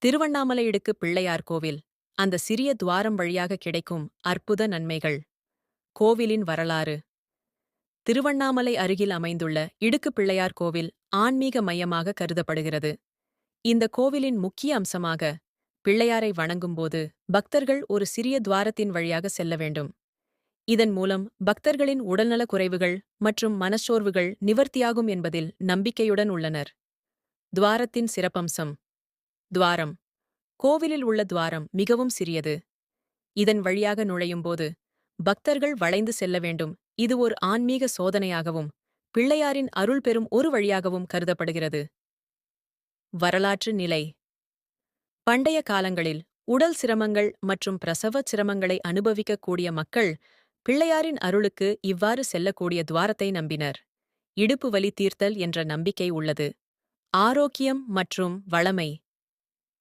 திருவண்ணாமலை இடுக்கு பிள்ளையார் கோவில் அந்த சிறிய துவாரம் வழியாக கிடைக்கும் அற்புத நன்மைகள். கோவிலின் வரலாறு. திருவண்ணாமலை அருகில் அமைந்துள்ள இடுக்கு பிள்ளையார் கோவில் ஆன்மீக மையமாக கருதப்படுகிறது. இந்த கோவிலின் முக்கிய அம்சமாக பிள்ளையாரை வணங்கும்போது பக்தர்கள் ஒரு சிறிய துவாரத்தின் வழியாக செல்ல வேண்டும். இதன் மூலம் பக்தர்களின் உடல்நலக் குறைவுகள் மற்றும் மனச்சோர்வுகள் நிவர்த்தியாகும் என்பதில் நம்பிக்கையுடன் உள்ளனர். துவாரத்தின் சிறப்பம்சம். துவாரம். கோவிலில் உள்ள துவாரம் மிகவும் சிறியது. இதன் வழியாக நுழையும்போது பக்தர்கள் வளைந்து செல்ல வேண்டும். இது ஒரு ஆன்மீக சோதனையாகவும் பிள்ளையாரின் அருள் பெறும் ஒரு வழியாகவும் கருதப்படுகிறது. வரலாற்று நிலை. பண்டைய காலங்களில் உடல் சிரமங்கள் மற்றும் பிரசவ சிரமங்களை அனுபவிக்கக்கூடிய மக்கள் பிள்ளையாரின் அருளுக்கு இவ்வாறு செல்லக்கூடிய துவாரத்தை நம்பினர். இடுப்பு வலி தீர்த்தல் என்ற நம்பிக்கை உள்ளது. ஆரோக்கியம் மற்றும் வளமை.